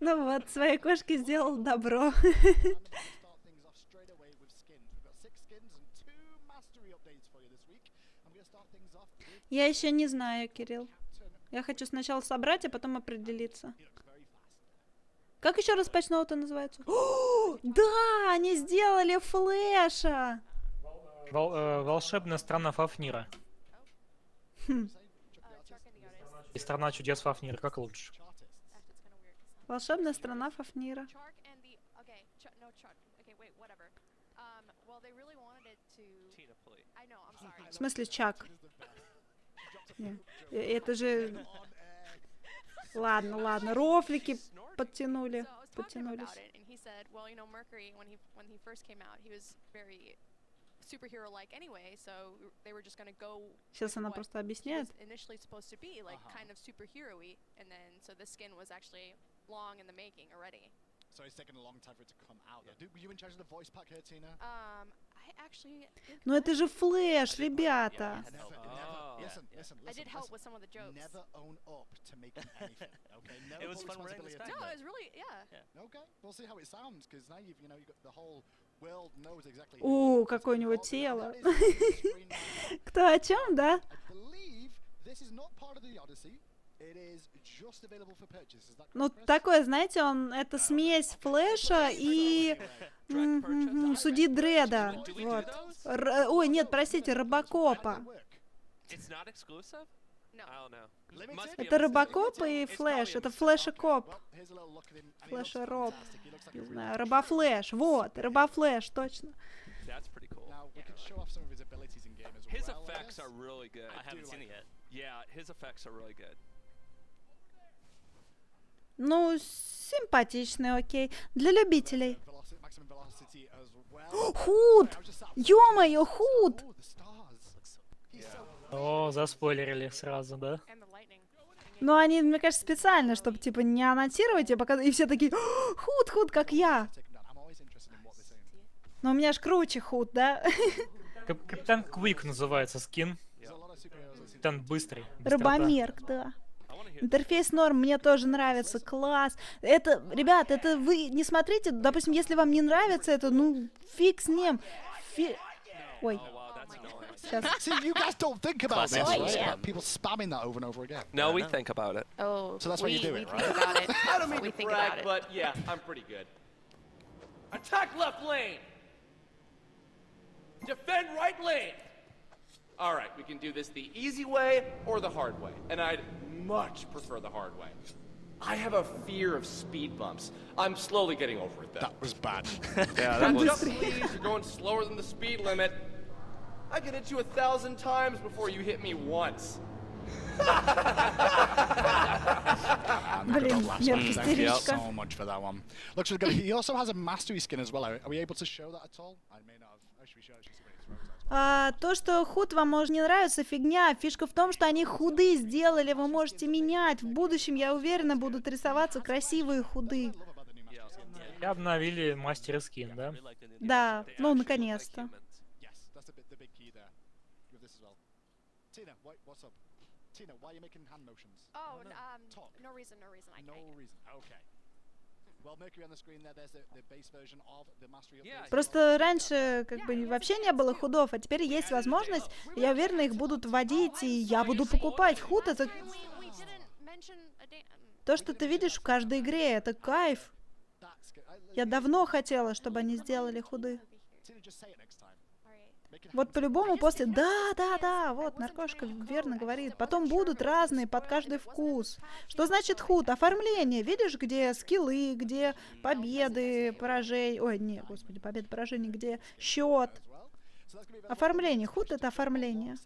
Ну вот, своей кошке сделал добро. Я еще не знаю, Кирилл. Я хочу сначала собрать, а потом определиться. Как еще раз Патчноуты называются? О, да, они сделали Флэша. Волшебная страна Фафнира. И страна чудес Фафнира, как лучше? Волшебная страна Фафнира. В смысле Чак? Это же... Ладно, рофлики подтянулись. Сейчас она просто объясняет. Ну это же Флэш, ребята. I did help with some of the jokes. Never own up to making anything, okay? No, it was fun wearing this back. No, it was really, yeah. Okay, we'll see how it sounds, because now you've got the whole world knows exactly. О, какое у него тело. Кто о чем, да? Ну, такое, знаете, это смесь Флэша и Судьи Дредда. Вот. Ой, нет, простите, Робокопа. Это Робокоп и Флэш. Это Флэша-коп. Флэша-роб. Не знаю, Робофлэш. Вот, Робофлэш, точно. Ну, симпатичный, окей. Для любителей. Худ! Ё-моё, Худ! О, заспойлерили сразу, да? Ну, они, мне кажется, специально, чтобы, типа, не анонсировать, и все такие, Худ, как я. Но у меня ж круче Худ, да? Капитан Квик называется скин. Капитан Быстрый. Рыбомерк, да. Интерфейс норм, мне тоже нравится, класс. Это, ребят, это вы не смотрите, допустим, если вам не нравится это, ну, фиг с ним. Ой. See, you guys don't think about this, right? People spamming that over and over again. No, we think about it. Oh, so that's what you do, right? Think about it. I don't mean to brag, but yeah, I'm pretty good. Attack left lane. Defend right lane. All right, we can do this the easy way or the hard way, and I'd much prefer the hard way. I have a fear of speed bumps. I'm slowly getting over it, though. That was bad. Yeah, that was. Please, you're going slower than the speed limit. I can hit you 1,000 times before you hit me once. Блин, истеричка. So much for that one. Looks really good. He also has a mastery skin as well. Are we able to show that at all? I may not have. Actually, show То, что худ вам может не нравиться, фигня. Фишка в том, что они худы сделали, вы можете менять. В будущем, я уверена, будут рисоваться красивые худы. И обновили мастера скин, да? Да, ну, наконец-то. Tina, what's up? Tina, why are you making hand motions? Oh, no reason. No reason. Okay. Well, Mercury on the screen there. There's the base version of the mastery update. Просто раньше как бы вообще не было худов, а теперь есть возможность. Я уверена, их будут вводить, и я буду покупать. Худ — это то, что ты видишь в каждой игре. Это кайф. Я давно хотела, чтобы они сделали худы. Вот по-любому после... Да, вот, наркошка верно говорит. Потом будут разные под каждый вкус. Что значит худ? Оформление. Видишь, где скиллы, где победы, поражения... Ой, не, господи, победы, поражения, где счет. Оформление. Худ — это оформление.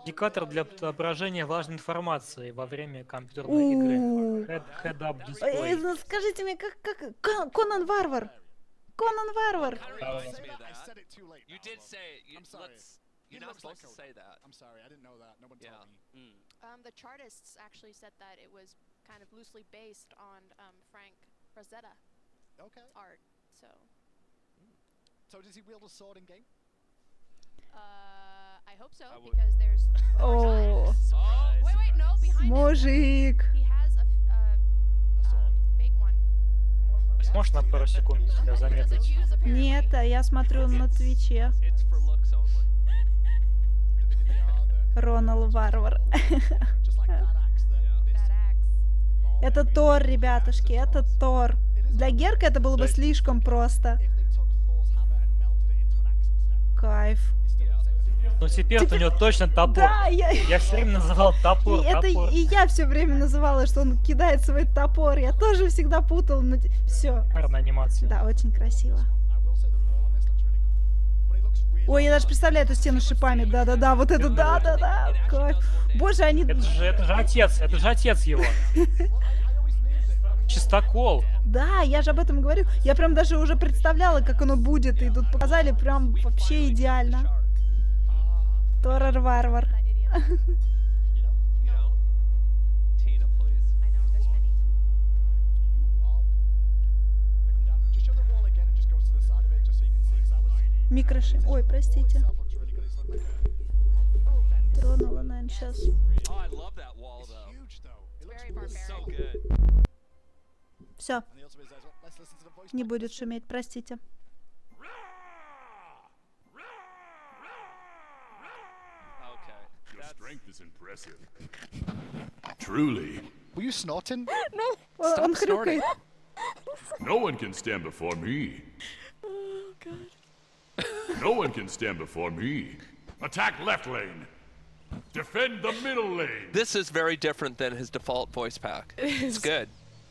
Индикатор для отображения важной информации во время компьютерной игры. Head-up display. Скажите мне, как Конан Варвар? Конан Варвар. You're not supposed to say that. I'm sorry, I didn't know that. No one told me. The chartists actually said that it was kind of loosely based on Frank Frazetta art. So I hope so, because there's... О, Wait, no, behind him. мужик. He has a fake one. Сможешь на пару секунд себя замедлить? Use apparently. Нет, а я смотрю на Твиче. It's for looks only. Ронал Варвар. That axe. Это Тор, ребятушки, это Тор. Для Герка это было бы слишком просто. Кайф. Ну теперь-то у него точно топор. Да, Я все время называл топор, топор. и я все время называла, что он кидает свой топор. Я тоже всегда путала, но все. Шикарная анимация. Да, очень красиво. Ой, я даже представляю эту стену с шипами. Да-да-да, вот это да-да-да. Кайф. Боже, они... Это же отец его. Чистокол. Да, я же об этом говорю. Я прям даже уже представляла, как оно будет. И тут показали прям вообще идеально. Торар Варвар. That idiot. You know? Tina, please. I know, there's many. Микроши. Ой, простите. Тронула, наверное, сейчас. Oh, I love that wall though. It's very So barbaric. good. Все, не будет шуметь, простите. Okay. Your That's strength is impressive. Truly, Were you snorting? Он хрюкает. no one can stand before me. No one can stand before me. Attack left lane. Defend the middle lane. This is very different than his default voice pack. It's good.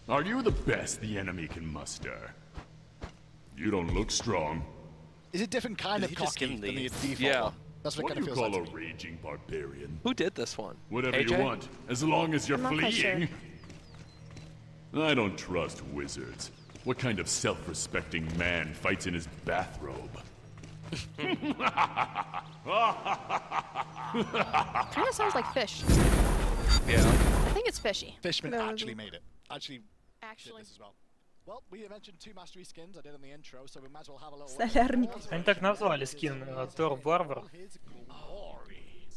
Are you the best the enemy can muster? You don't look strong. Is it different kind of he just cocky give him than the these? default Yeah. one? That's what What it do kind you of feels call like a to me. raging barbarian? Who did this one? Whatever AJ? you want, as long as you're I'm not quite fleeing. I don't trust wizards. What kind of self-respecting man fights in his bathrobe? Kind of sounds like fish. Yeah. I think it's fishy. Fishman No, actually made it. Actually did Actually. this as well. Well, we mentioned 2 mastery skins I did in the intro, so we might as well have a little Солярник. Они так назвали скин Тор Варвар. Look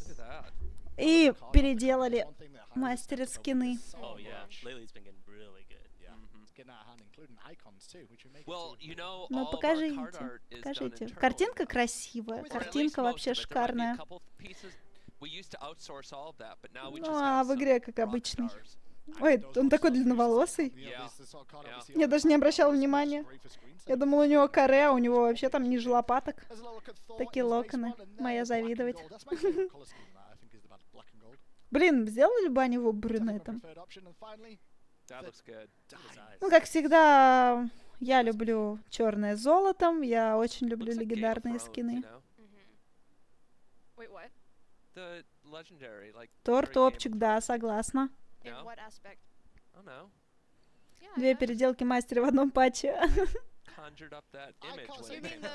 at that. И переделали мастера скины. Oh yeah, lately it's been getting really good. Getting out of hand, including icons too, which we make Well, you know, Ну, all of our покажите, card art is done покажите. internally. Картинка красивая, Or at least картинка most вообще of it. There might be a шикарная. couple pieces. We used to outsource all of that, but now we Ну, just а have в игре some как rock обычный. stars. Ой, он такой длинноволосый. Я даже не обращала внимания. Я думала, у него каре, а у него вообще там ниже лопаток. Такие локоны. Моя завидовать. Блин, сделали бы они его брюнетом. That looks good. Ну, как всегда, я люблю черное с золотом. Я очень люблю Looks like Game of легендарные Thrones, you скины. know? Wait, what? The legendary, like Тор, very Game of топчик, да, Thrones. согласна. In No? what aspect? I don't know. Yeah, Две yeah. переделки мастера в одном патче. Conjured up that image. can't when say You they- mean the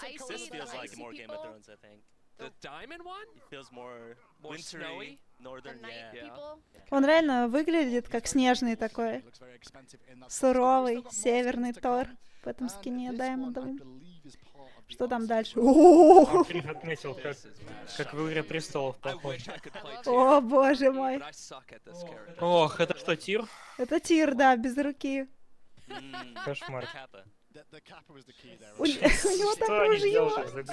icy, This feels the like icy more Game people? of Thrones, I think. The diamond one? It feels more More wintry, snowy? The northern, night yeah. Yeah. people? Он реально выглядит как снежный такой. Суровый, северный Тор в этом скине даймондовом. Что там дальше? О, Крив отметил, This is badass. как в Игре Престолов I похож. wish I could play О, too, боже мой. but I suck at this character. Ох, это что, Тир? Это Тир, да, без руки. Кошмар. Kappa. У него там Что они ружье. делали?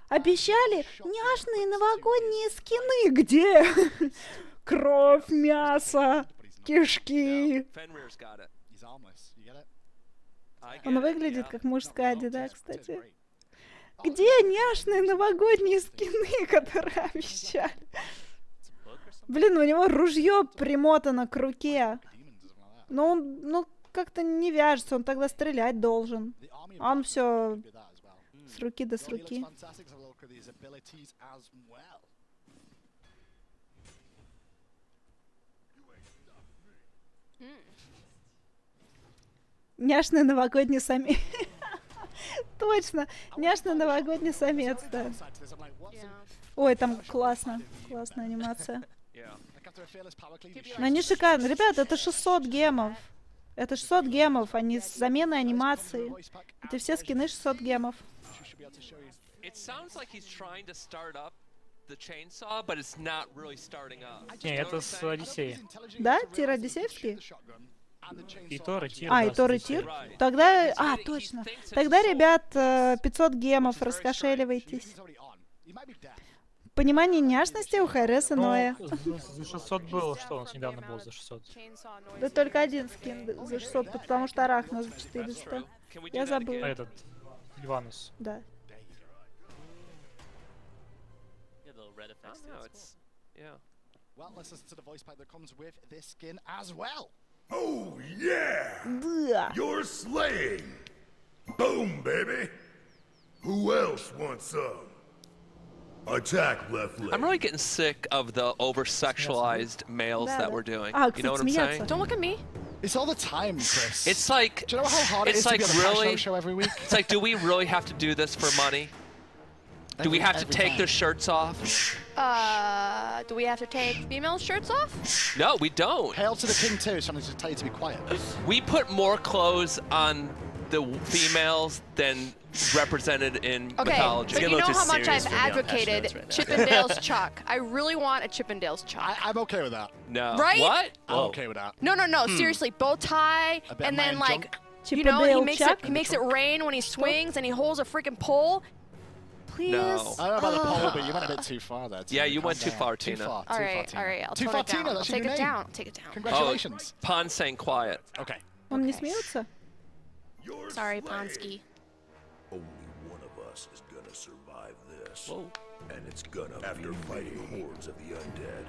Обещали няшные новогодние скины. Где? Кровь, мясо, кишки. Fenrir's got it. I get Он it, выглядит yeah. как мужская деда, кстати. Где няшные новогодние скины, которые обещали? Блин, у него ружье примотано к руке. Но он, ну, как-то не вяжется, он тогда стрелять должен. А он все с руки до с руки. Няшный новогодний самец. Точно, няшный новогодний самец, да. Yeah. Ой, там классно, классная анимация. Yeah. Но они шикарные. Ребята, это 600 гемов. Это 600 гемов, а не с заменой анимации. Это все скины 600 гемов. It sounds like he's trying to start up the chainsaw, but it's not really starting up. Не, это с Одиссеи. Да? Тир одиссеевский? И Тор, и Тир. А, да, и с Тор, и Одиссеей. Тир? Тогда... А, точно. Тогда, ребят, 500 гемов, раскошеливайтесь. Понимание няшности у Хайрес иное. Ну, за 600 было, что у нас недавно было за 600. Да только один скин за 600, потому что Арахна за 400. Я забыл. А этот, Иванус. Да. Yeah, the red effects. No, That's it's yeah. Well, let's listen to the voice pack that comes with this skin as well. Oh, yeah! Да. You're slaying! Boom, baby! Who else wants some? Attack left leg. I'm really getting sick of the over-sexualized males Да, that да. we're doing. А, You know кстати, what I'm saying? смеяться. Don't look at me. It's all the time, Chris. It's like Do you know how hard it is it's to be like on the Pashno really. show every week? It's like, do we really have to do this for money? Do we have to Every take time. their shirts off? Do we have to take female shirts off? No, we don't. Hail to the king too, trying to tell you to be quiet. We put more clothes on the females than represented in Okay, mythology. but It's you a know little how too much I've serious for me on advocated Pashnotes right now. Chippendale's Chuck. I really want a Chippendale's Chuck. I'm okay with that. No. Right? What? I'm Whoa. okay with that. No, seriously, bow tie, A bit and of then man like, junk. you know, he Chippendale makes Chuck? he makes it rain when he swings, and he holds a freaking pole. Please. No. I don't know about the poll, but you went a bit too far there. Tina. Yeah, you Calm went too down. far, Too Tina. far, All too right, far, Tina. all right. I'll Too tone far, it down. Tina. I'll That's take your it name. down. I'll take it down. Congratulations. Pon saying quiet. Okay. Он не смеется? You're Sorry, slaying. Ponsky. Only one of us is gonna survive this. Whoa. And it's gonna after fighting hordes of the undead.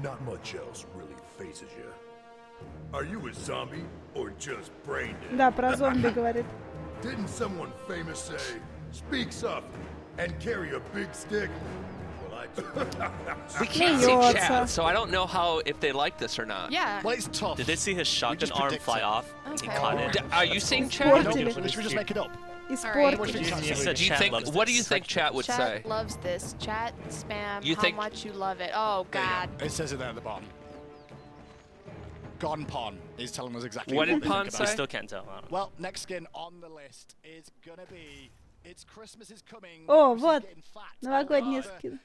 Not much else really faces you. Are you a zombie or just brain dead? Да, про зомби говорит. Didn't someone famous say, speak soft and carry a big stick? Well, I We can't see Смеется. chat, so I don't know how if they like this or not. Yeah. Well, it's tough. Did they see his shotgun just arm predict fly it. off? And he Okay. caught it. Are you seeing chat? Испортили. Should we just make it up? Испортили. What do you think? He said Do you chat think? loves What do this. you think chat would say? Chat loves this. Chat spam. You how think- much you love it. Oh God. It says it there at the bottom. Gone Pon is telling us exactly What what did they Pon think We about say? it. still can't tell. I don't know. Well, next skin on the list is gonna be It's Christmas is coming. О, Christmas is вот, getting fat. новогодний However, скин.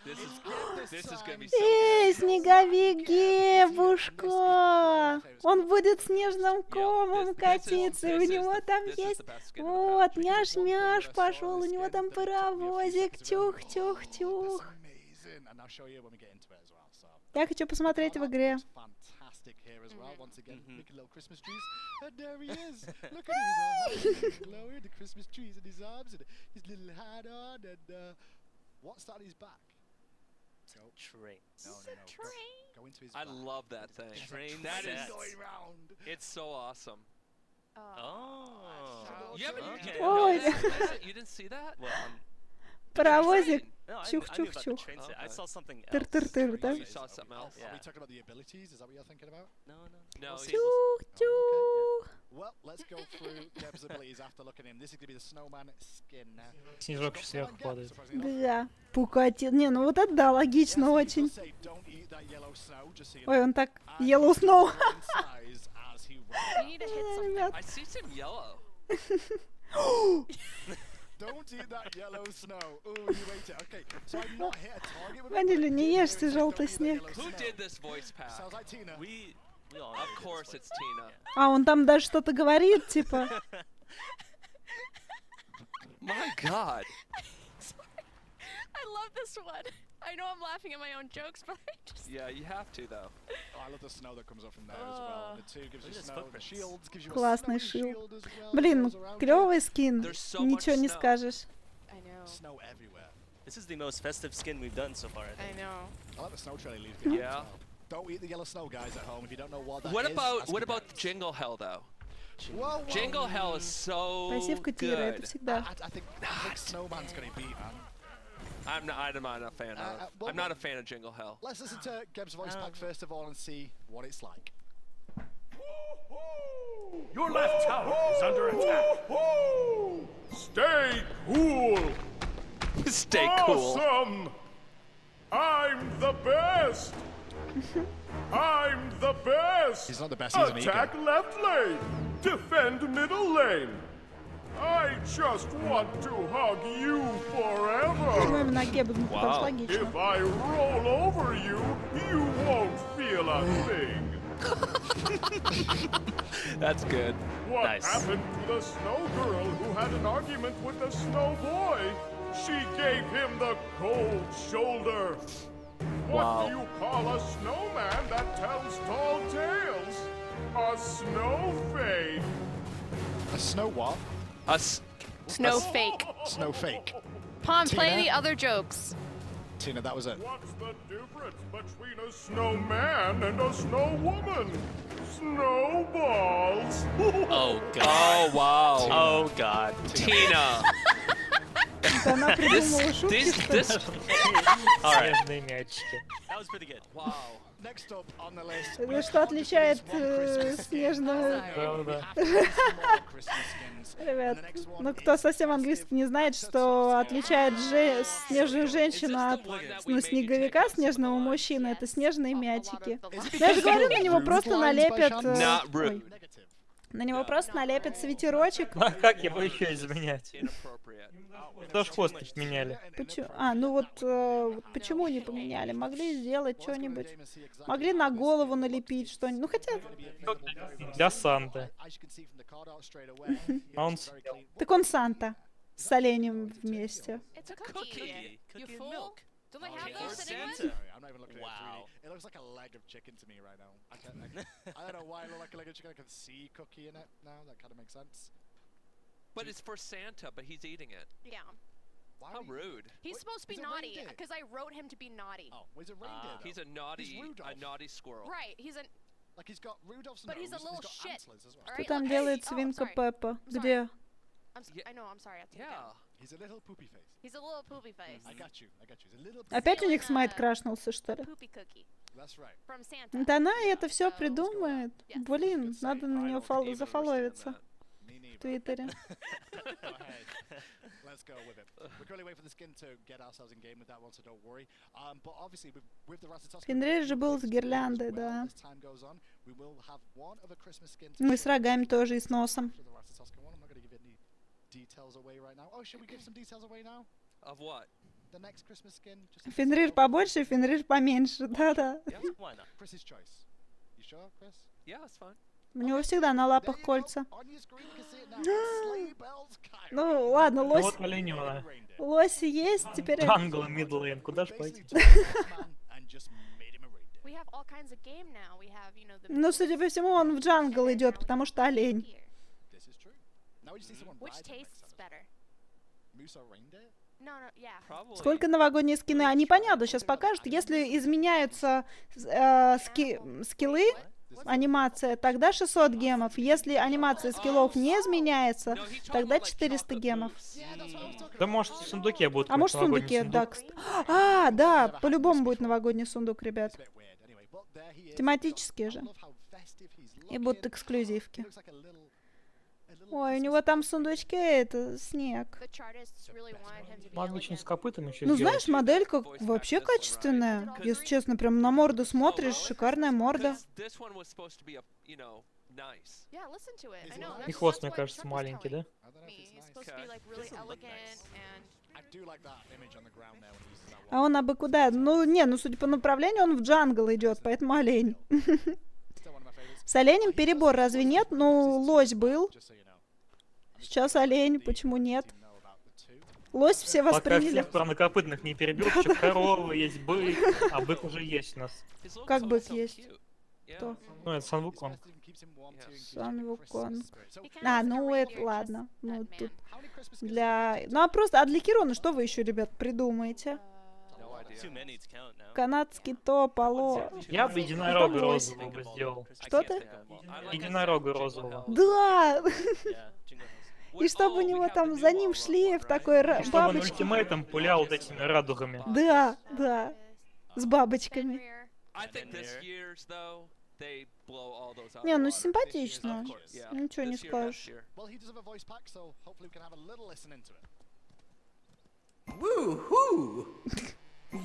This is gonna be so. Эй, снеговик девушка! Он будет снежным комом катиться, и у него там есть... Вот, няш-мяш пошел, у него там паровозик, тюх-тюх-тюх. Amazing. And I'll show you when we get into it as well. So. Я хочу посмотреть в игре. Fantastic here as well. Once again, making little Christmas trees. And there he is. Look at him. He's glowing, the Christmas trees in his arms and his little hat on. And what's that on his back? Go. Trains. No. Go into his I back. love that thing. Train That is. sets. Going round. It's so awesome. Oh. You haven't. You Okay. didn't, Ой. notice that? You didn't see that? Well, Паровозик. no, I knew about the Чух-чух-чух. train set. I Okay. saw something else. Тыр-тыр-тыр, да? Oh, you saw something else? Are Yeah. we talking about the abilities? Is that what you're thinking about? No. No. We'll see. Тюх-тюх. Well, let's go through Geb's abilities after looking at him. This is going to be the snowman skin now. Снежок сверху падает. Да, пукатил. Не, ну вот это да, логично очень. Ой, он так Yellow Snow. You need to hit something. Ребят, I see some yellow. Don't eat that yellow snow. Oh, you ate it. Okay, so I'm not hit a target with Ванилю, не ешьте желтый снег. Who did this voice pack? Sounds like Tina. We all Of course it's Tina. А, он там даже что-то говорит, типа. My God. I love this one. I know I'm laughing at my own jokes, but I just. Yeah, you have to though. Oh, I love the snow that comes up from there as well. The two gives you Look at his snow. The footprints. shields gives you Классный a snowy шилд. shield as well. Блин, Goes around клевый скин. There's so Ничего much не snow. скажешь. I know. it. Snow everywhere. This is the most festive skin we've done so far. I I think. know. I like the snow trail he leaves behind. Yeah. as well. Don't eat the yellow snow, guys, at home. If you don't know what that What is, about ask what your about parents. Jingle Hell though? Whoa, whoa. Jingle Hell is so Пассивка тира, это good. всегда. I think Snowman's going to beat, man. I'm not a fan of. well, I'm not a fan of Jingle Hell. Let's listen to Geb's voice pack first of all and see what it's like. Your left tower is under attack. Stay cool. Stay cool. Awesome. I'm the best. I'm the best. He's not the best, he's an ego. Attack left lane. defend middle lane. I just want to hug you Почему forever. именно Геббельн? Потому что Wow. логично. If I roll over you, you won't feel a thing. That's good. What Nice. happened to the snow girl who had an argument with the snow boy? She gave him the cold shoulder. What Wow. do you call a snowman that tells tall tales? A snow fake. A snow what? Us. Snow fake. Snow fake. Pom, play Tina? the other jokes. Tina, that was it. What's the difference between a snowman and a snow woman? Snowballs. Oh god. Oh wow. Oh god. Tina. Она придумала шутки, что ли? This. Снежные мячики. That was pretty good. Wow. Next up on the list. Это что отличает снежную... Да. Ребят, ну кто совсем английский не знает, что отличает снежную женщину от снеговика, снежного мужчины, это снежные мячики. Я же говорю, на него просто налепят... Not rude. На него просто налепят свитерочек. А как его еще изменять? Inappropriate. Что ж хвост не поменяли? Ну вот почему не поменяли? Могли сделать что-нибудь. Могли на голову налепить что-нибудь. Ну хотя... Для Санты. А он Так он Санта. С оленем вместе. It's a cookie. You Cookie and fool. milk. Don't they Okay, have or those anywhere? Santa. I'm not even looking Wow. at it. 3D. It looks like a leg of chicken to me right now. I don't know why I look like a leg of chicken. I can see cookie in it now. That kind of makes sense. But it's for Santa, but he's eating it. Yeah. Why How would he- rude. He's What? supposed to be He's a naughty reindeer. because I wrote him to be naughty. Oh, well, he's a reindeer. though. He's a Rudolph. naughty squirrel. Right. He's an. Like he's got Rudolph's But he's a nose, little got shit. antlers as well. All Что right. там well, делает hey, свинка sorry. Пеппа? I'm sorry. Где? I know. I'm sorry. I have to take it Yeah. down. He's a little poopy face. He's a little poopy face. I got you. He's a little. Опять у них Смайт крашнулся, что ли? Poopy cookie That's right. from Santa. Да она это все придумает. Блин, надо на нее Even зафоловиться Me neither. в Твиттере. Go ahead. Let's go with it. We're currently waiting for the skin to get ourselves in game with that one, so don't worry. But obviously, with the Ratatoskr, Фенрир же был с гирляндой, as да. time goes on, we will have one other Christmas skin to Мы с show рогами тоже и с носом. after the Ratatoskr one. I'm not going to give you any details away right now. Oh, should we give some details away now? Of what? The next Christmas skin? Just Фенрир побольше, Фенрир поменьше. Да-да. Yeah, why not? Chris's choice. You sure, Chris? Yeah, it's fine. У него всегда на лапах кольца. On your screen, you can see it now. Sleigh bells chime. Ну ладно, Ну лось, вот оленёна. лось есть, теперь... Джангл и Мидлейн, куда ж пойти? Basically took this man and just made him a reindeer. We have all kinds of game now. We have, the. Ну, судя по всему, он в джангл идет, потому что олень. Here. This is true. Now we just need someone Which riding it tastes next time. better? Moose or reindeer? No, yeah. Probably. Сколько новогодние скины? А непонятно, сейчас покажут. Если изменяются скиллы, анимация, тогда 600 гемов. Если анимация скиллов не изменяется, No, he's talking тогда about, like, 400 chocolate гемов. mousse. Да может в сундуке будут. А может в сундуке, да. А, да, по-любому будет новогодний сундук, ребят. It's a bit weird. Anyway, but there he is. Тематические же. I love how festive he's И будут looking. эксклюзивки. He looks like a little Ой, у него там в сундучке это снег. The chartists really wanted him to be Могли что-нибудь с elegant. копытом еще Ну, сделать. знаешь, моделька вообще качественная. Если честно, прям на морду смотришь, шикарная морда. 'Cause this one was supposed to be nice. Yeah, listen to it. I know. И That's хвост, what мне кажется, Trump was маленький, telling да? I don't know if me. it's It's nice. supposed to be like really Doesn't look elegant nice. and. I do like that image on the ground there when he uses that А one. он абы куда? Ну, не, ну, судя по направлению, он в джангл идет, поэтому олень. Still one of my favorites. С оленем перебор разве нет? Ну, лось был. Just so you know. Сейчас олень, почему нет? You know about the two. Лось все Пока восприняли. всех парнокопытных не перебил, еще коровы есть, бык, а бык уже есть у нас. His little Как coat бык is so есть? cute. Yeah. Кто? Ну, это Санвукон. Best even keeps him warm too and keeps Сан you in Вуконг. Christmas spirit. So, He kinda А, looks like a ну reindeer, это just ладно. Ну, that тут man. how many Christmas gifts для... Ну, а просто, а для Кирона что вы еще, ребят, придумаете? No idea. Too many to count now. Канадский топ, алло. Я бы единорога Там лось. розового бы сделал. Что ты? Единорога розового. Да! Yeah, Jingle Bells. И чтобы у него там за ним шлейф такой И чтобы он бабочки. ультимейтом пулял вот этими радугами. Да, да. С бабочками. Fenrir. I think this Fenrir. year's though, they blow all those out. Не, of ну the water. симпатично. Of course. Yeah. Ничего не This year, скажешь. next year. Well, he does have a voice pack, so hopefully we can have a little listen into it. Woo-hoo!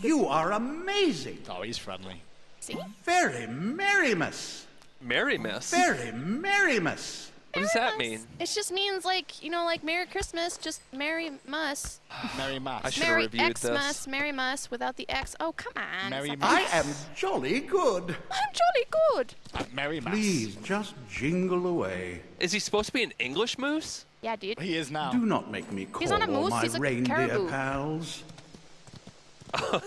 You are amazing. Oh, he's friendly. See? Very merry, miss. Merry Miss. Very merry, miss. What does that mean? It just means like, you know, like Merry Christmas, just Merry Muss. Merry Mass. I should have Merry reviewed Xmas, Merry Muss without the X. Oh, come on. Merry I am jolly good. I'm jolly good. Merry Mass. Please, just jingle away. Is he supposed to be an English moose? Yeah, dude. He is now. Do not make me He's call not a all moose, my he's a reindeer caribou. pals.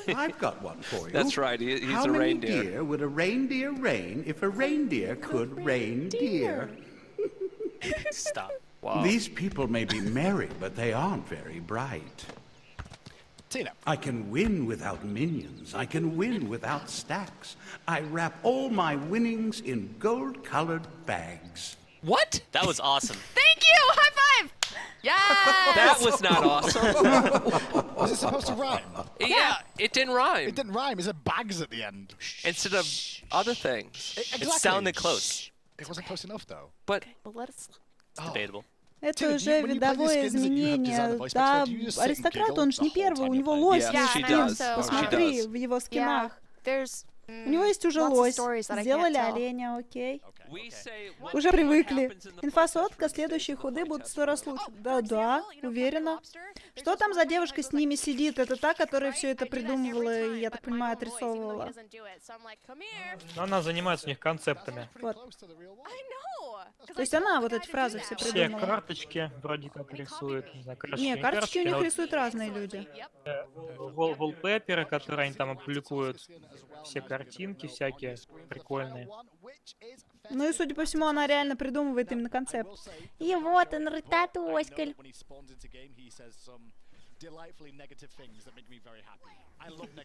I've got one for you. That's right, he's How a many reindeer. deer would a reindeer rain if a reindeer could rain deer? Stop. Wow. These people may be merry, but they aren't very bright. Tina. I can win without minions. I can win without stacks. I wrap all my winnings in gold-colored bags. What? That was awesome. Thank you! High five! Yes! That was not awesome. Was it supposed to rhyme? Yeah, it didn't rhyme. It didn't rhyme. It said bags at the end. Instead of other things. Exactly. It sounded close. It wasn't close enough, though. But Well, let's... Debatable. Это Tina, уже when you play these видовое skins that you have designed изменение. the voice Да, box, do you just sit and аристократ, giggle он же не the whole первый, time у you него play? лось Yeah, есть she скин. does. Посмотри She does. в его Yeah, скинах. there's... У него есть уже lots of лось. stories that I can't Сделали tell. оленя, окей. we say what Уже привыкли. happens in the Инфосотка, process следующие stays in the худы будут process 100 раз forever. лучше. Да-да, уверена. Что там за девушка с ними сидит? Это та, которая все это придумывала и, я так понимаю, отрисовывала. Но она занимается у них концептами. Вот. То есть она вот эти фразы все Все придумала. карточки вроде как рисует. Не, знаю, Не, карточки у них а вот рисуют разные люди. wallpaper, которые они там опубликуют. Все картинки всякие прикольные. Ну и, судя по всему, она реально придумывает именно концепт. И вот он, ртатоськаль.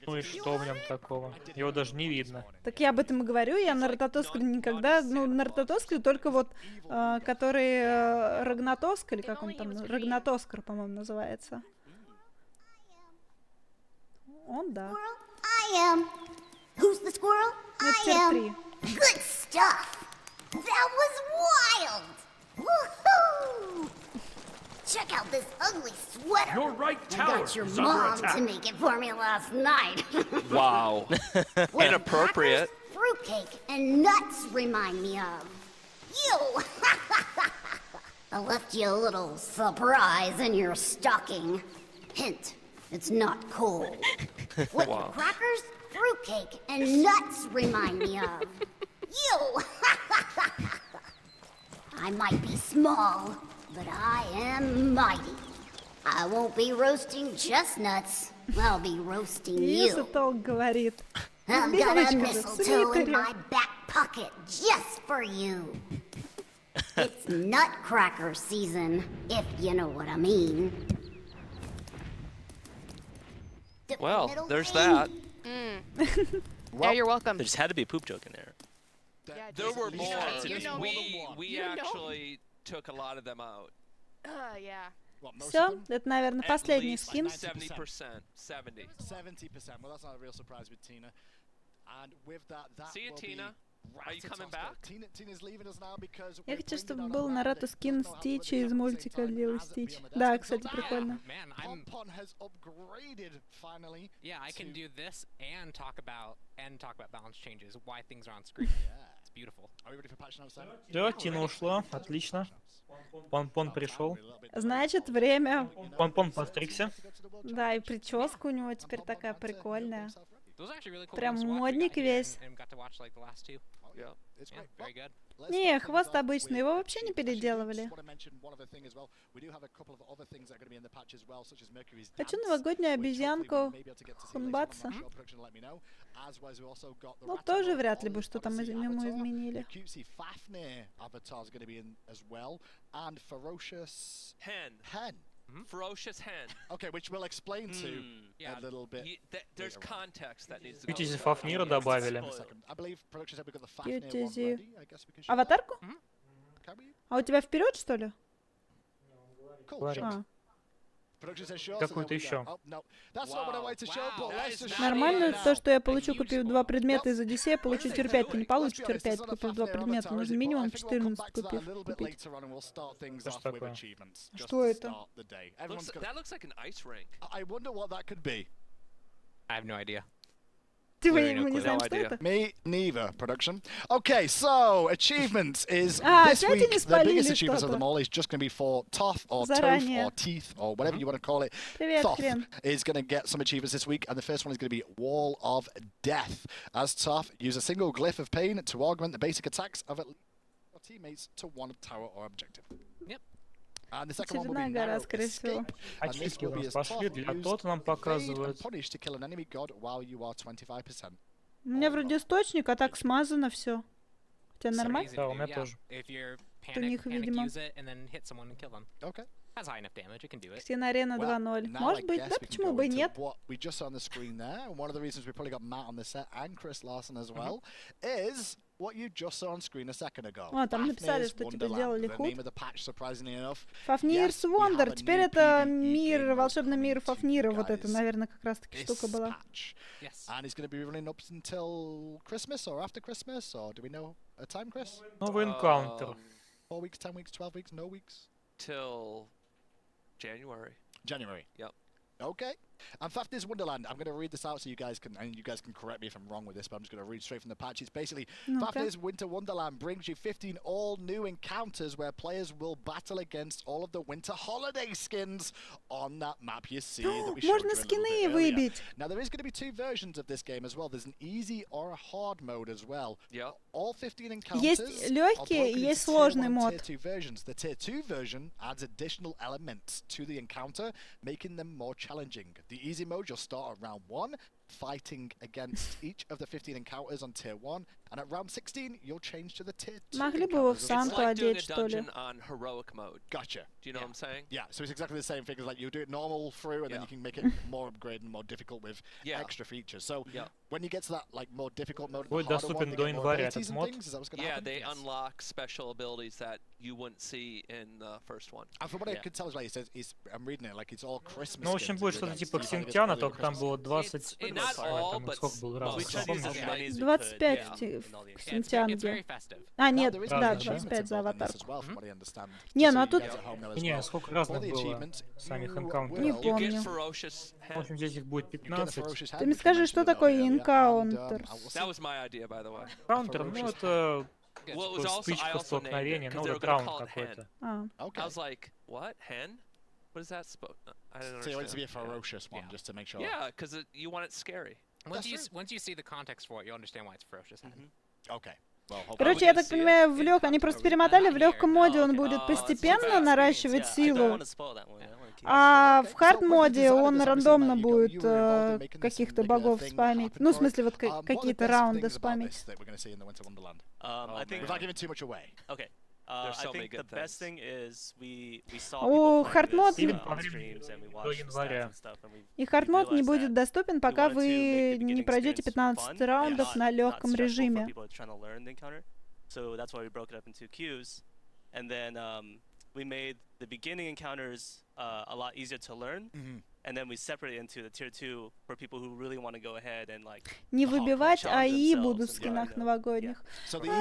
Ну и что в нем такого? Его даже не видно. Так я об этом и говорю, я на ртатоскале никогда... Ну, на ртатоскале только вот, который Рагнатоск, или как он там, Рагнатоскар, по-моему, называется. Он, да. I am. Who's the squirrel? Ну, это I тир am. 3. Good stuff. That was wild. Woohoo! Check out this ugly sweater. Your right I tower got your is under mom attack. to make it for me last night. Wow. What Inappropriate. crackers, fruitcake, and nuts remind me of. You! I left you a little surprise in your stocking. Hint, it's not cold. What Wow. crackers, fruitcake, and nuts remind me of. You! I might be small, but I am mighty. I won't be roasting chestnuts. I'll be roasting Если you. толк говорит. I've got a Белочка, mistletoe in свитере. my back pocket just for you. It's nutcracker season, if you know what I mean. The Well, middle there's thing? that. Yeah, you're welcome. There just had to be a poop joke in there. There were more. You know me. We You know actually took a lot of them out. Yeah. Все, это, наверное, At последний least скин. 70%. 70. 70%. Well, that's not a real surprise with Tina. And with that, that See you, will Tina. be Are you coming Ratatoskal. back? Tina's leaving us now because Я we've хочу, bringed чтобы it on был a Наруто round скин that doesn't know how to Стича do it из at the мультика same Лило time as it Стич. be on the Да, desk. кстати, So прикольно. Man, Pompon has upgraded finally. yeah, I can to- do this and talk about balance changes, why things are on screen. It's beautiful. Are we ready for Patchnouts then? Да, Тина ушла. Отлично. Пон пришел. Значит, время. Пон постригся. Да, и прическа у него теперь такая прикольная. Those are actually really cool. Прям games to watch. We got модник here весь. and got to watch like the last two. Yeah. It's Yeah, great. very good. Let's Не, start things хвост off обычный, with его вообще не Actually, переделывали. just wanna mention one other thing as well. We do have a couple of other things that are going to be in the patch as well, such as Mercury's Хочу Dance, новогоднюю which hopefully we обезьянку may be able to get to see later on Хунбатса. Marshall Production, let me know. As well as we also got the Ну, Ratatoskal тоже вряд ли бы Odyssey что там ему avatar. изменили. The cutesy Fafnir avatars are going to be in as well, and Ferocious Hen. Hen. Ferocious hen. Okay, which we'll explain to Yeah. a little bit. There's later on. context that needs to go. Видите, with that. Фафнира добавили. In a second. I believe production said we got the Fafnir one Cutesy. ready. I guess we can show Аватарку? that. Can we? А у тебя вперед, что ли? Cool. Говорит. sure. А, Production says sure, so Какой-то there we еще. go. Oh, no. That's not what I wanted to show, but Wow, let's that just is show нормально it то, now. что я получу, купив 2 предмета из Одиссея, получу What is тир it 5. Ты doing? не получишь Let's be тир honest, 5, it's not a купив 2 Fafnir предмета. avatar, is Нужно it? But I минимум think we'll come 14 back to that a купив. little bit later on and we'll start things Что ж off with такое? achievements. Just Что to это? start the day. Everyone's Looks, gonna... that looks like an ice rink. I wonder what that could be. I have no idea. Мы не знаем, что это. Me neither, production. Okay, so achievements is А, this опять week они the спалили biggest achievements of them что-то. all is just going to be for Toph or Toph Заранее. or Teeth or whatever you want to call it. Привет, Toph хрен. is going to get some achievements this week, and the first one is going to be Wall of Death. As Toph, use a single glyph of pain to augment the basic attacks of at least your teammates to one tower or objective. Yep. And the second one will be Очередная гора, Narrow скорее всего. Escape, and this Ачивки will у be нас as пошли, Toph для used того нам evade and показывают. punish to kill an enemy god while you are 25%. У меня вроде источник, а так смазано все. У тебя нормально? Да, у меня тоже. У них, видимо. Okay. Has high enough damage, it can do it. Ксенарена 2.0. Может быть, да, почему бы и нет? What we just saw on the screen there, and one of the reasons we probably got Matt on the set and Chris Larson as well, is what you just saw on screen a second ago. О, там написали, Fafnir's что типа Wonderland, сделали the худ. name of the patch, surprisingly enough. Фафнир's Yes, we have Wonder. a Теперь new это PvE мир, game волшебный мир coming to you Фафнира. Вот это, guys. наверное, как раз таки This штука была. patch. Yes. And it's going to be running up until Christmas or after Christmas, or do we know a time, Chris? Новый энкаунтер. 4 weeks, 10 weeks, 12 weeks, no weeks? Till January. January. Yep. Okay. And Fafnir's Wonderland, I'm going to read this out so you guys can correct me if I'm wrong with this, but I'm just going to read straight from the patch. It's basically, Fafnir's Winter Wonderland brings you 15 all-new encounters where players will battle against all of the winter holiday skins on that map you see that we showed Можно you a little скины bit earlier. выбить. Now, there is going to be two versions of this game as well. There's an easy or a hard mode as well. Yep. All 15 encounters Есть легкие и есть сложный мод. Tier 2 versions. The Tier 2 version adds additional elements to the encounter, making them more challenging. The easy mode, you'll start at round 1, fighting against each of the 15 encounters on Tier 1, and at round 16, you'll change to the Tier 2 Могли бы его в encounters. Санту It's like doing одеть, a что ли? dungeon on heroic mode. Gotcha. Do you know what I'm saying? Yeah, so it's exactly the same thing as like you do it normal through, and then you can make it more upgraded and more difficult with extra features. So when you get to that like more difficult mode, Будет доступен до января этот мод. They unlock special abilities that you wouldn't see in the first one. And from what I could tell as well, he says, I'm reading it like it's all Christmas. Ну, в общем, будет что-то типа Ксентиана, только там было 20... Not all, but сколько было разных? 25 Ксентиан где? А, нет, да, 25 за аватарку. Не, ну а тут... Не, сколько разных было самих энкаунтеров? Не помню. В общем, здесь их будет 15. Ты мне скажи, что такое энкаунтер? Энкаунтер, ну это... Стычка, столкновение, ну вот раунд какой-то. I was like, what? Hen? What is that supposed? I don't understand. So you want it to be a ferocious one, just to make sure. Yeah, because you want it scary. Once you see the context for it, you'll understand why it's ferocious. Okay. Короче, я так понимаю, они просто перемотали, в легком моде он будет постепенно наращивать силу, а в хард моде он рандомно будет каких-то богов спамить. Ну, в смысле, вот какие-то раунды спамить. I think the best thing is we saw О, хардмод до января. И хардмод не будет доступен, пока вы не пройдете 15 раундов на легком режиме. So that's why we broke it up into queues, and then we made the beginning encounters a lot easier to learn. And then we separate it into the tier 2 for people who really want to go ahead and like не выбивать АИ будут в скинах новогодних. Тогда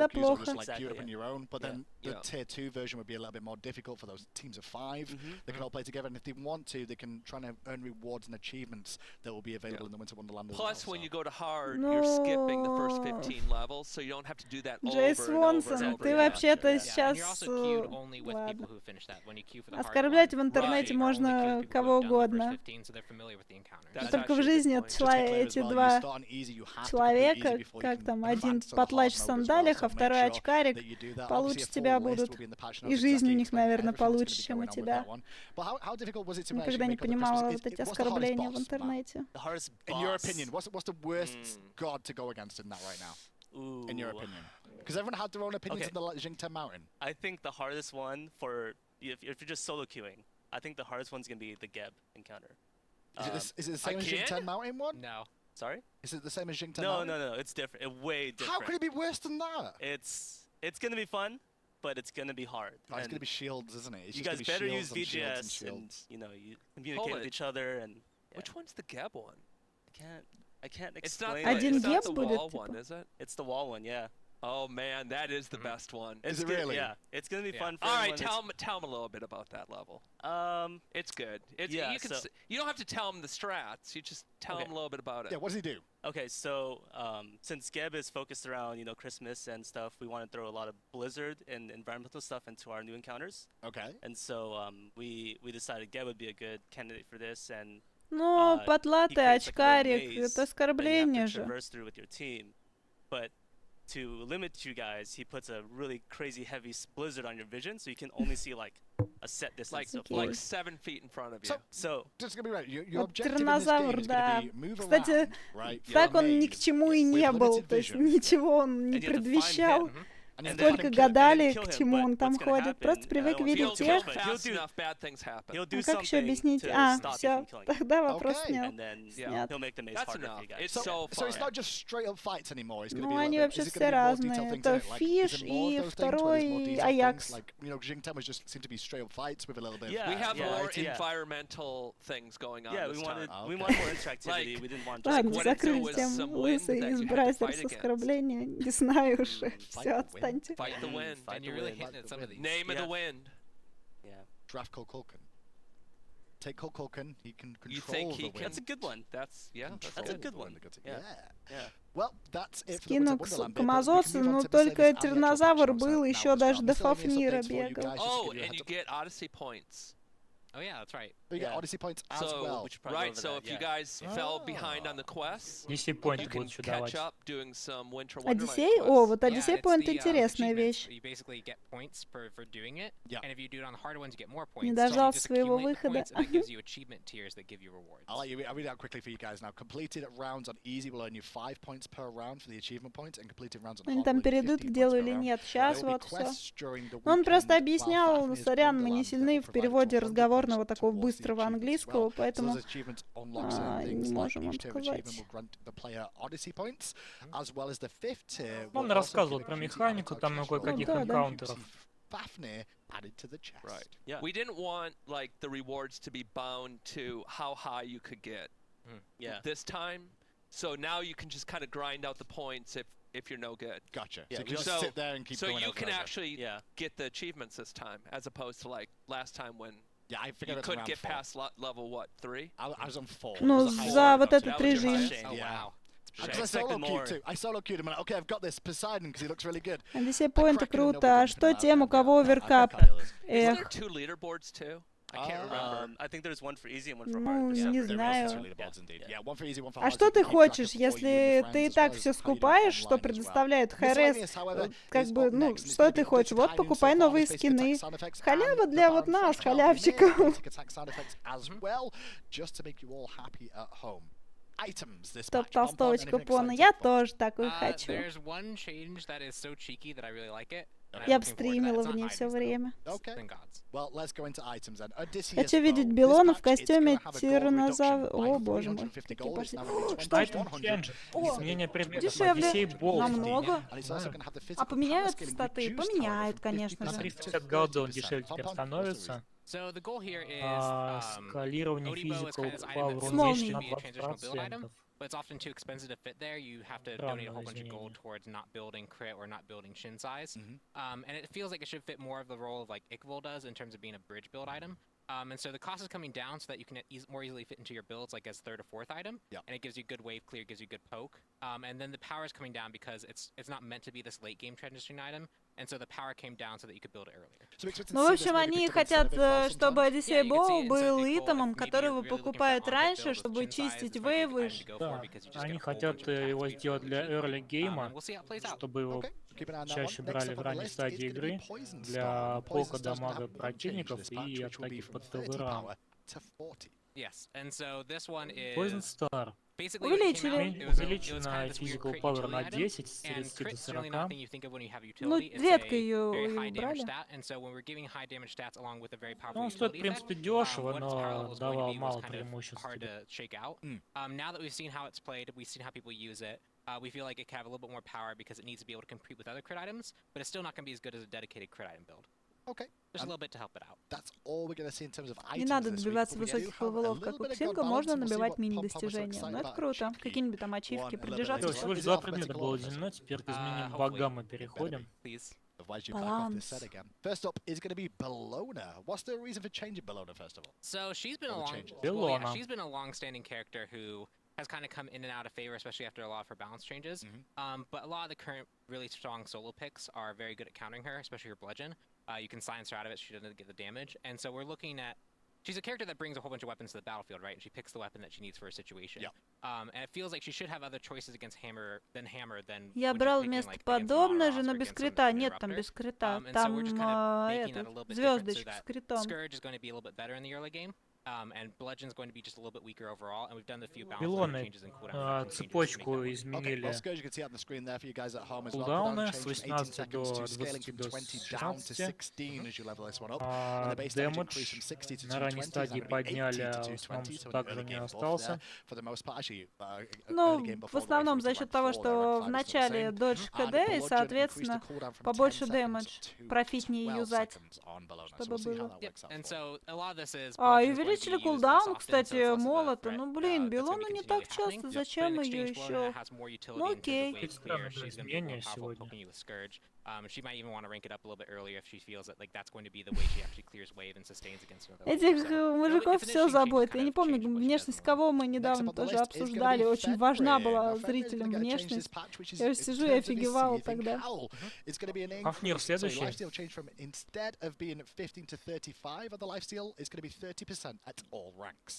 плохо. But then the tier 2 version would be a little bit more difficult for those teams of 5. They can all play together, and if they want to, they can try to earn rewards and achievements that will be available in the Winter Wonderland as well. Plus, when you go to hard, you're skipping the first 15 levels, so you don't have to do that over Джейс and over and Вонсон, over ты again. вообще-то сейчас... Оскорблять в интернете можно кого угодно. Но только в жизни эти два человека, как там, один потлач в сандалиях, а второй очкарик, получше тебя будут. И жизнь у них, наверное, получше, чем у тебя. Никогда не понимала вот эти оскорбления в интернете. In your opinion, what's the worst god to go against in that right now? In your opinion? Because everyone had their own opinions in the Jingten Mountain. I think the hardest one for if you're just solo queuing, I think the hardest one's gonna be the Geb encounter. Is it the same as Jingten Mountain one? No. Sorry? Is it the same as Jingten No, Mountain? no, way different. How could it be worse than that? It's gonna be fun, but it's gonna be hard. Oh, it's gonna be shields, isn't it? It's you just guys gonna be better use shields VGS and you know you communicate with each other and. Which one's the Geb one? I can't explain. It's not Один it's not Геб the будет, wall типа? one, is it? It's the wall one, yeah. Oh man, that is the best one. Is it really? Yeah, it's gonna be fun. For All right, tell him a little bit about that level. It's good. You don't have to tell him the strats. You just tell him a little bit about it. Yeah, what does he do? Okay, so since Geb is focused around Christmas and stuff, we want to throw a lot of Blizzard and environmental stuff into our new encounters. Okay. And so we decided Geb would be a good candidate for this, and Но потлатый очкарик, это оскорбление же. But to limit you guys, he puts a really crazy heavy blizzard on your vision, so you can only see like a set distance. Like 7 feet in front of you. So just gonna be right. Your objective Тираннозавр, in this game да. is gonna be move Кстати, around, right? так он ни к чему и не был, то есть ничего он не предвещал. Столько гадали, к чему он там ходит. Просто привык видеть тех. А как еще объяснить? Все, тогда вопрос снят. Ну, они вообще все разные. Это Фиш и второй Аякс. We have more environmental things going on this time. We want more interactivity. We didn't want just Ладно, закрыли тему лысый из Бразерс оскорбления. Не знаю уж. Все, отстаньте. Fight the wind. And you're really hitting at some of these. Name of the wind. Yeah. Draft Kulkulkan. Take Kulkulkan. He can control You think he the wind. can? That's a good one. That's a good one. Yeah. Well, that's it for the Скину Winter Wonderland. к Амазоцу, но только тираннозавр был, еще даже до Фафнира бегал. Oh, and you get Odyssey points. Oh yeah, that's right. You get Odyssey points as well. Right, so if you guys fell behind on the quests, Одиссей you поинт can будут еще catch давать. up doing some Winter Wonderland Одиссей? О, вот Одиссей поинт интересная вещь. You basically get points for doing it, and if you do it on the harder ones, you get more points. Не дождался своего выхода. That gives you achievement tiers that give you rewards. I'll read out quickly for you guys now. Completed rounds on easy will earn you 5 points per round for the achievement points, and completed rounds on Они hard там will earn you перейдут 15 к делу points или per round. нет. Сейчас There will be вот все. quests during the Он просто weekend объяснял, while Fafnir's сорян, мы не Wonderland сильны that в will переводе provide разговорного bonus такого towards the быстрого achievements as английского, well. поэтому So those achievements unlock certain не things like можем вам each tier of сказать. achievement will grant the player Odyssey points, as well as the fifth tier will Он also рассказывал give про a cutie механику, avatar там на chest кое-каких roll. Да, да. энкаунтеров. Fafnir added to the chest. Right. Yeah. We didn't want like the rewards to be bound to how high you could get. Yeah. This time, so now you can just kind of grind out the points if you're no good. Gotcha. Yeah, So you just sit there and keep so going you over can and over. actually get the achievements this time, as opposed to like last time when Yeah, I you figured couldn't get past level what 3. I was on 4. Ну, за вот этот That was your режим. shame. Oh wow. Because I solo queued too. I solo queued him and okay, I've got this Poseidon because he looks really good. Одиссей поинты круто. А что тем, у кого оверкап? Is there Эх, 2 leaderboards too? I can't remember. I think there's one for easy and one for ну, hard. не There is знаю. two leaderboards indeed. Yeah, one for easy, one for А hard. что So ты you can keep track хочешь, of all you and если your ты и friends, так as все well as how you do it скупаешь, что online as well. предоставляет Miscellaneous, ХРС? however, Как is бы, up ну, next. It's что gonna ты be the хочешь? Вот Titanium покупай so far, новые the basic скины. attack sound effects Халява and для the вот balanced нас, attack халявщиков. basic attack sound effects as well, just to make you all happy at home. Items this Топ match. толстовочка Anything Пона. exciting Я for us? тоже такой хочу. There's one change that is so cheeky that I really like it. Я бы стримила в ней все время. Okay. Well, let's go into items then. Odysseus Хочу видеть bow. Белона в This patch, it's костюме gonna have a gold тиранозавра. reduction by О, боже мой. 350 Такие gold. It's пошли. now gonna be Что? 2100. Изменение предметов. Дешевле. Одиссей Болт. Намного. And it's also gonna have the А physical поменяют power scaling статы? reduced, Поменяют, however, конечно На же. 350 голды он дешевле теперь становится. So the goal here is Скалирование Odibo is kind физикал of this item Power that's Small уменьшить supposed на to be a transitional build item, 20%. but it's often too expensive to fit there. You have to donate a whole bunch of gold towards not building crit or not building shin size. And it feels like it should fit more of the role of like Ikvol does in terms of being a bridge build item. And so the cost is coming down so that you can more easily fit into your builds like as 3rd or 4th item. And it gives you good wave clear, gives you good poke. And then the power is coming down because it's not meant to be this late game transition item. And so the power came down so that you could build it earlier. Ну, в общем, они хотят, чтобы Одиссей Боу был итемом, который вы покупают раньше, чтобы чистить вейвы. Да, они хотят его сделать для early гейма, чтобы его чаще брали в ранней стадии игры для пока дамага противников и атаки под ТВР. Yes, and so this one is Poison Star. Увеличили. Увеличена Physical Power на 10 с 30 до 40. Ну, редко ее убрали. Ну, он стоит, в принципе, дешево, но давал мало преимуществ. Now that we've seen how it's played, we've seen how people use it, we feel like it can have a little bit more power because it needs to be able to compete with other crit items, but it's still not going to be as good as a dedicated crit item build. Just a little bit to help it out. Не надо добиваться высоких левелов, как у Ксинга, можно набивать мини-достижения. Но это круто. Какие-нибудь там ачивки, продержаться. Всего лишь 2 предмета было изменено, теперь к изменениям богам мы переходим. Баланс. First up is going to be Bellona. What's the reason for changing Bellona, first of all? So she's been she's been a long-standing character who has kind of come in and out of favor, especially after a lot of her balance changes. But a lot of the current really strong solo picks are very good at countering her, especially her bludgeon. You can silence her out of it, she doesn't get the damage. And so we're looking at... She's a character that brings a whole bunch of weapons to the battlefield, right? And she picks the weapon that she needs for a situation. And it feels like she should have other choices against Hammer than Я брал место подобное же, но без крита. Нет там без крита. Там звездочка с критом. Scourge is going to be a little bit better in the early game. And Bludgeon's going to be just a little bit weaker overall, and we've done the few balance changes in cooldown. Цепочку изменили. Кулдауны с 18 до 20 до 16. Дэмэдж на ранней стадии подняли, а в основном также не остался. Ну, в основном за счет того, что в начале додж КД, и, соответственно, побольше дэмэдж, профитнее юзать, чтобы было. А, и увеличили кулдаун, кстати, молота. Ну, блин, Белону не так часто, зачем ее еще? Ну, окей. Изменения сегодня. She might even want to rank it up a little bit earlier if she feels that like that's going to be the way she actually clears wave and sustains against another. Этих мужиков все заботит. Я не помню, внешность кого мы недавно тоже обсуждали. Очень важна была зрителям внешность. Я же сижу и офигевал тогда. Фафнир следующий.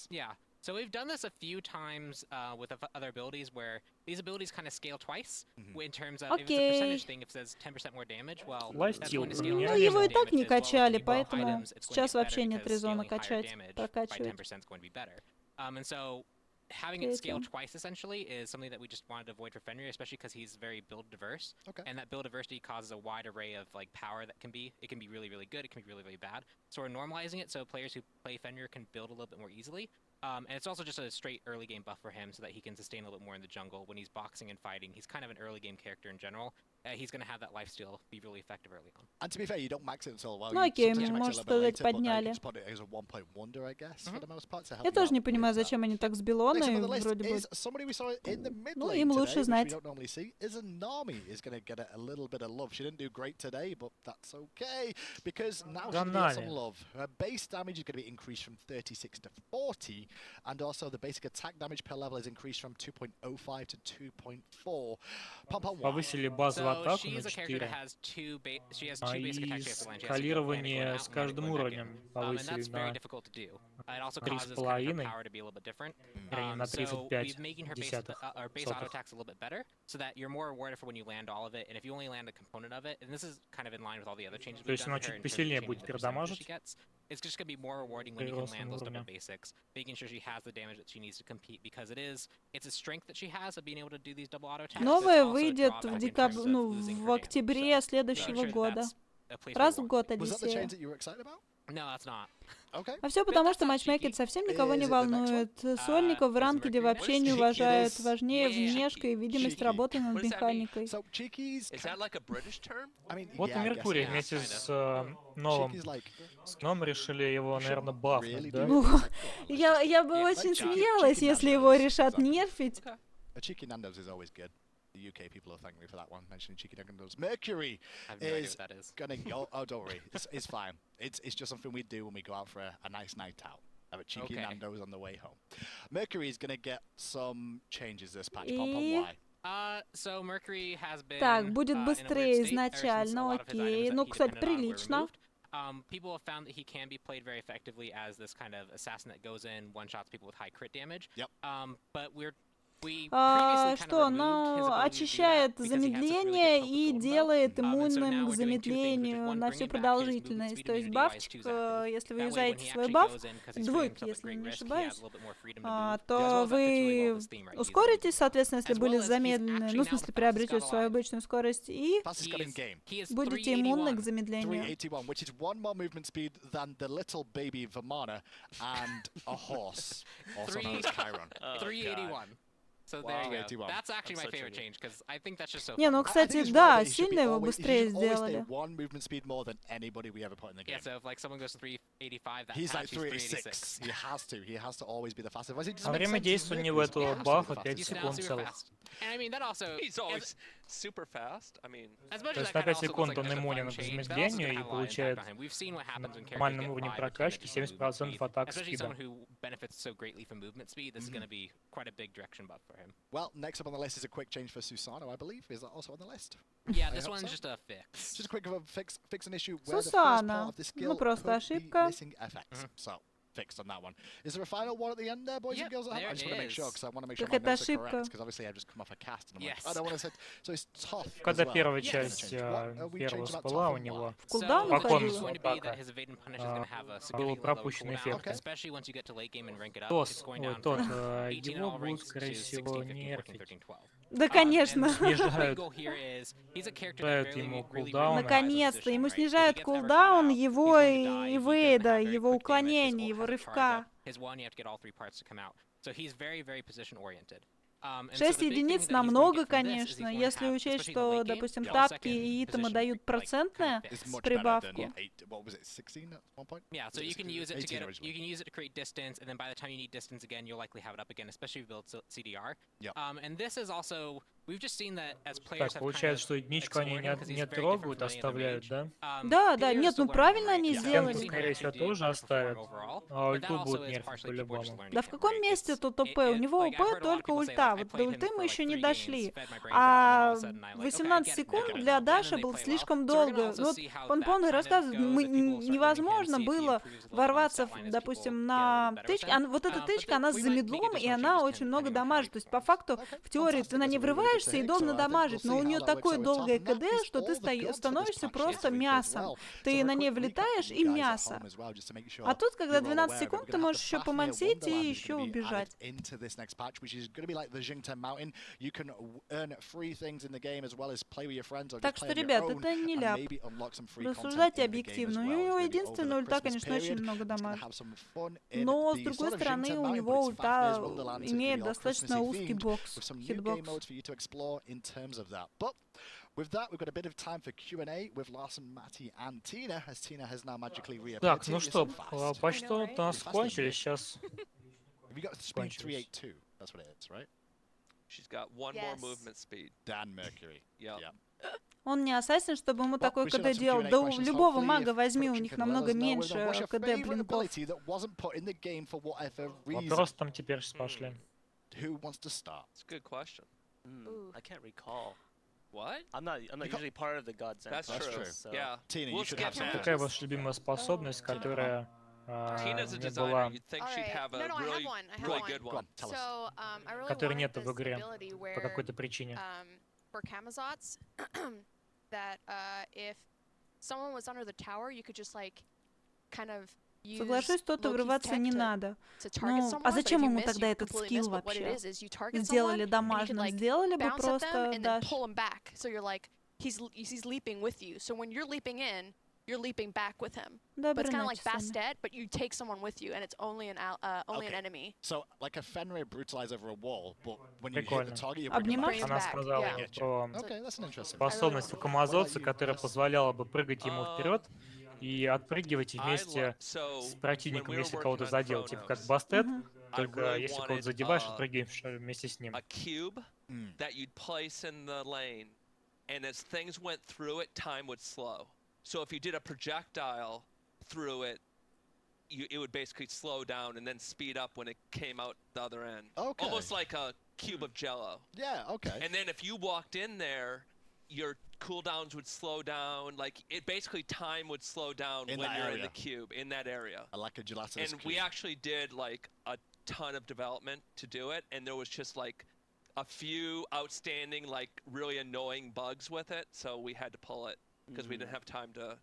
Yeah. So we've done this a few times with other abilities where these abilities kind of scale twice in terms of if it's a percentage thing, if it says 10% more damage, well, that's going to scale. Ну, его и так не качали, поэтому сейчас вообще нет резона качать, прокачивать. And so having it scale twice essentially is something that we just wanted to avoid for Fenrir, especially because he's very build diverse, and that build diversity causes a wide array of like power that can be really, really good, it can be really, really bad. So we're normalizing it so players who play Fenrir can build a little bit more easily. And it's also just a straight early game buff for him so that he can sustain a little bit more in the jungle when he's boxing and fighting. He's kind of an early game character in general. He's going to have that lifesteal be really effective early on. And to be fair, you don't max it until ну окей, можно сказать, подняли. Я тоже не понимаю, зачем они так с Белоной, вроде бы. Ну, им лучше знать. And also the basic attack damage per level is increased from 2.05 to 2.4. Повысили базовую атаку на 4. И скалирование с каждым уровнем повысили на 3,5 на 35%. То есть она чуть посильнее будет передамажить. It's just going to be more rewarding when you can land those double basics, making sure she has the damage that she needs to compete, because it's a strength that she has of being able to do these double auto attacks. Новое выйдет в декабре, ну, в октябре следующего года. Раз в год Одиссея. No, that's not. А все потому, что матчмейкер совсем никого не волнует. Сольников в ранкеде вообще не уважают. Важнее внешка и видимость работы над механикой. Вот и Меркурий вместе с новым сном решили его, наверное, бафнуть, да? Ну, я бы очень смеялась, если его решат нерфить. The UK people are thanking me for that one, mentioning Cheeky Nandos. Mercury is gonna go. Oh, don't worry, it's fine. It's just something we do when we go out for a nice night out. Have a Cheeky Nandos on the way home. Mercury is gonna get some changes this patch. Why? So Mercury has been. Так, будет быстрее изначально, окей. Ну, кстати, прилично. People have found that he can be played very effectively as this kind of assassin that goes in, one-shots people with high crit damage. Yep. But что, оно очищает замедление и делает иммунным к замедлению на всю продолжительность. То есть бафчик, если вы юзаете свой баф, двойки, если не ошибаюсь, то вы ускоритесь, соответственно, если были замедлены, ну, в смысле, приобретете свою обычную скорость, и будете иммунны к замедлению. 381. So there you go. That's actually my favorite change, because I think that's just so. Не, ну, кстати, да, сильно его быстрее сделали. One movement speed more than anybody we ever put in the game. Yeah, so if like someone goes 385, that he's like 386. He has to always be the fastest. А время действия у него этого бафа 5 секунд целых. And I mean that also. He's always super fast. I mean. То есть на 5 секунд он иммунен к замедлению и получает нормальным уровнем прокачки 70% атак спида. Well, next up on the list is a quick change for Susano, I believe. Is that also on the list? Yeah, this one's just a fix. Just a quick fix an issue where the first Сусана. part of the skill Ну, просто could ошибка. be missing FX. So, fixed on that one. Is there a final one at the end there, boys and girls? I just want to make sure, because I want to make sure my notes are correct, because obviously I've just come off a cast and I'm like, I don't want to say... So it's tough. Когда первая часть первого спала у него, кулдаун по уходил. конусу атака, был пропущенный эффект. Тот, его будут, скорее всего, нерфить. Да, конечно. Снижают ему кулдаун. Наконец-то, ему снижают кулдаун его и Вейда, его уклонение, его рывка. 6 единиц намного, конечно, если учесть, что, допустим, тапки и итемы дают процентное прибавку. Yeah, so you can use it to create distance, and then by the time you need distance again, you'll likely have it up again, especially if you build CDR. And this is also, we've just seen that as players Так, получается, что единичку они не трогают, оставляют, да? Да, нет, ну правильно они сделали. Скорее всего, тоже оставят. А ульту будут нерфить по-любому. Да в каком месте тут ОП? У него ОП только ульта. Вот до ульты мы еще не дошли. А 18 секунд для Даша был слишком долго. Вот он полный рассказывает, невозможно было ворваться, допустим, на тычке. Вот эта тычка, она с замедлом, и она очень много дамажит. То есть, по факту, в теории, ты на ней врываешься и должен дамажить, но у нее такое долгое КД, что ты становишься просто мясом. Ты на ней влетаешь и мясо. А тут, когда 12 секунд, ты можешь еще помансить и еще убежать. Так что, ребят, это не ляп. Рассуждайте объективно. У него единственная ульта, конечно, очень много дамажит. Но, с другой стороны, у него ульта имеет достаточно узкий бокс, хитбокс. With that, we've got a bit of time for Q&A with Larson, Matty, and Tina, as Tina has now magically reappeared. Так, ну что, почти у нас кончились сейчас. Have you got speed 382? That's what it is, right? She's got one more movement speed. Dan Mercury. Yeah. Он не ассасин, чтобы ему такой КД делал. Да у любого мага возьми, у них намного меньше КД блинков. Вопрос там теперь пошли. Who wants to start? It's a good question. I can't recall. What? I'm not usually part of the God's End. That's true. So. Yeah. Tina, you should have some. Какая ваша любимая способность, которая Tina's a не designer. была, You'd think she'd have a really good one. которой нет в игре по какой-то причине? For Kamazots, that if someone was under the tower, you could just like kind of. Соглашусь, то-то врываться не надо. Ну, а зачем ему тогда этот скилл вообще? Сделали дамажным, сделали бы просто даш. Добрый ночь, So, like a Fenrir brutalize over a wall, but when you hit the target, you Обнимашь? Она сказала про способность у Камазотса, которая позволяла бы прыгать ему вперед и отпрыгивать вместе с противником, если кого-то задел, типа как бастет, только если кого-то задеваешь, отпрыгиваешь вместе с ним. A cube that you'd place in the lane, and as things went through it, time would slow. So if you did a projectile through it, it would basically slow down and then speed up when it came out the other end. Okay. Almost like a cube of Jello. Yeah. Okay. And then if you walked in there, your cooldowns would slow down, like it basically time would slow down when you're in the cube in that area. Like a gelatinous and cube. we actually did like a ton of development to do it, and there was just like a few outstanding, like really annoying bugs with it, so we had to pull it because we didn't have time to